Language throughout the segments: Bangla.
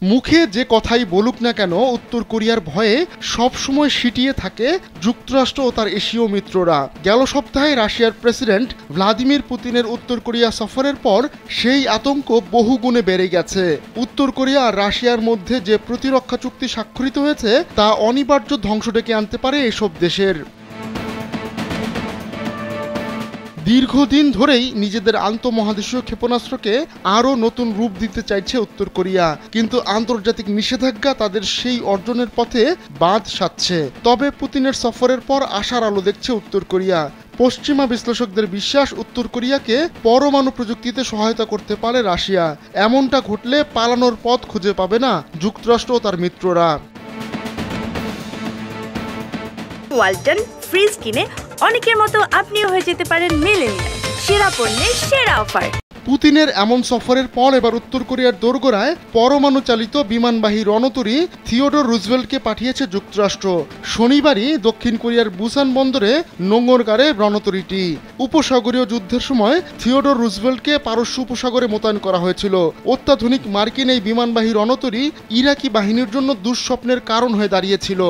মুখে যে কথাই বলুক না কেন উত্তর কোরিয়ার ভয়ে সবসময় সিটিয়ে থাকে যুক্তরাষ্ট্র ও তার এশীয় মিত্ররা। গেল সপ্তাহে রাশিয়ার প্রেসিডেন্ট ভ্লাদিমির পুতিনের উত্তর কোরিয়া সফরের পর সেই আতঙ্ক বহুগুণে বেড়ে গেছে। উত্তর কোরিয়া আর রাশিয়ার মধ্যে যে প্রতিরক্ষা চুক্তি স্বাক্ষরিত হয়েছে তা অনিবার্য ধ্বংস ডেকে আনতে পারে এসব দেশের। দীর্ঘদিন ধরেই নিজেদের আন্তঃমহাদেশীয় ক্ষেপণাস্ত্রকে আরও নতুন রূপ দিতে চাইছে উত্তর কোরিয়া, কিন্তু আন্তর্জাতিক নিষেধাজ্ঞা তাদের সেই অর্জনের পথে বাধ সাধছে। তবে পুতিনের সফরের পর আশার আলো দেখছে উত্তর কোরিয়া। পশ্চিমা বিশ্লেষকদের বিশ্বাস উত্তর কোরিয়াকে পরমাণু প্রযুক্তিতে সহায়তা করতে পারে রাশিয়া। এমনটা ঘটলে পালানোর পথ খুঁজে পাবে না যুক্তরাষ্ট্র ও তার মিত্ররা। ওয়ালটন ফ্রিজ কিনে অনেকের মতো আপনিও হয়ে যেতে পারেন মিলেনিয়াল। সেরা পণ্যের সেরা অফার। পুতিনের এমন সফরের পর এবার উত্তর কোরিয়ার দোরগোড়ায় পরমাণু চালিত বিমানবাহী রণতরী থিওডর রুজভেল্টকে পাঠিয়েছে যুক্তরাষ্ট্র। শনিবারই দক্ষিণ কোরিয়ার বুসান বন্দরে নোঙর গাড়ে রণতরীটি। উপসাগরীয় যুদ্ধের সময় থিওডর রুজভেল্টকে পারস্য উপসাগরে মোতায়েন করা হয়েছিল। অত্যাধুনিক মার্কিন এই বিমানবাহী রণতরী ইরাকি বাহিনীর জন্য দুঃস্বপ্নের কারণ হয়ে দাঁড়িয়েছিল।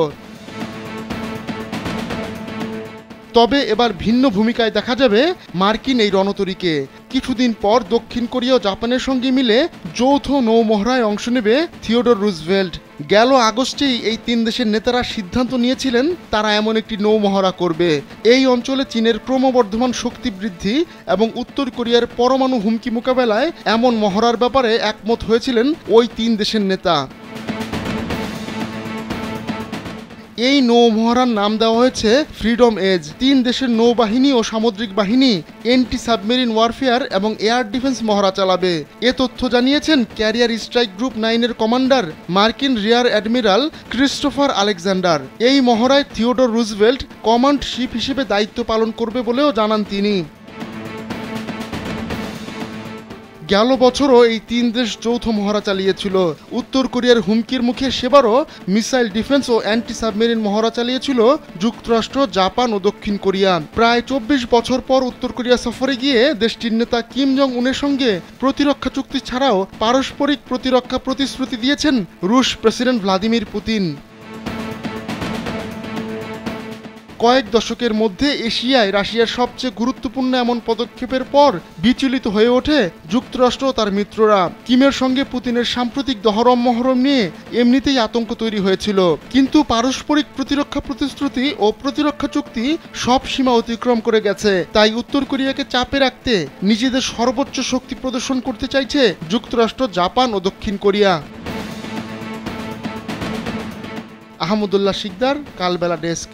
তবে এবার ভিন্ন ভূমিকায় দেখা যাবে মার্কিন এই রণতরীকে। কিছুদিন পর দক্ষিণ কোরিয়া ও জাপানের সঙ্গে মিলে যৌথ নৌমহড়ায় অংশ নেবে থিওডর রুজভেল্ট। গেল আগস্টেই এই তিন দেশের নেতারা সিদ্ধান্ত নিয়েছিলেন তারা এমন একটি নৌমহড়া করবে। এই অঞ্চলে চীনের ক্রমবর্ধমান শক্তি বৃদ্ধি এবং উত্তর কোরিয়ার পরমাণু হুমকি মোকাবেলায় এমন মহড়ার ব্যাপারে একমত হয়েছিলেন ওই তিন দেশের নেতা। এই নৌমহড়ার নাম দেওয়া হয়েছে ফ্রিডম এজ। তিন দেশের নৌবাহিনী ও সামুদ্রিক বাহিনী এন্টি সাবমেরিন ওয়ারফেয়ার এবং এয়ার ডিফেন্স মহড়া চালাবে। এ তথ্য জানিয়েছেন ক্যারিয়ার স্ট্রাইক গ্রুপ 9 এর কমান্ডার মার্কিন রিয়ার অ্যাডমিরাল ক্রিস্টোফার আলেকজান্ডার। এই মহড়ায় থিওডর রুজভেল্ট কমান্ড শিপ হিসেবে দায়িত্ব পালন করবে বলেও জানান তিনি। গেল বছরও এই তিন দেশ যৌথ মহড়া চালিয়েছিল। উত্তর কোরিয়ার হুমকির মুখে সেবারও মিসাইল ডিফেন্স ও অ্যান্টি সাবমেরিন মহড়া চালিয়েছিল যুক্তরাষ্ট্র, জাপান ও দক্ষিণ কোরিয়া। প্রায় 24 বছর পর উত্তর কোরিয়া সফরে গিয়ে দেশটির নেতা কিম জং উনের সঙ্গে প্রতিরক্ষা চুক্তি ছাড়াও পারস্পরিক প্রতিরক্ষা প্রতিশ্রুতি দিয়েছেন রুশ প্রেসিডেন্ট ভ্লাদিমির পুতিন। কয়েক দশকের মধ্যে এশিয়ায় রাশিয়ার সবচেয়ে গুরুত্বপূর্ণ এমন পদক্ষেপের পর বিচলিত হয়ে ওঠে যুক্তরাষ্ট্র ও তার মিত্ররা। কিমের সঙ্গে পুতিনের সাম্প্রতিক দহরম মহরম নিয়ে এমনিতেই আতঙ্ক তৈরি হয়েছিল, কিন্তু পারস্পরিক প্রতিরক্ষা প্রতিশ্রুতি ও প্রতিরক্ষা চুক্তি সব সীমা অতিক্রম করে গেছে। তাই উত্তর কোরিয়াকে চাপে রাখতে নিজেদের সর্বোচ্চ শক্তি প্রদর্শন করতে চাইছে যুক্তরাষ্ট্র, জাপান ও দক্ষিণ কোরিয়া। আহমদুল্লাহ শিকদার, কালবেলা ডেস্ক।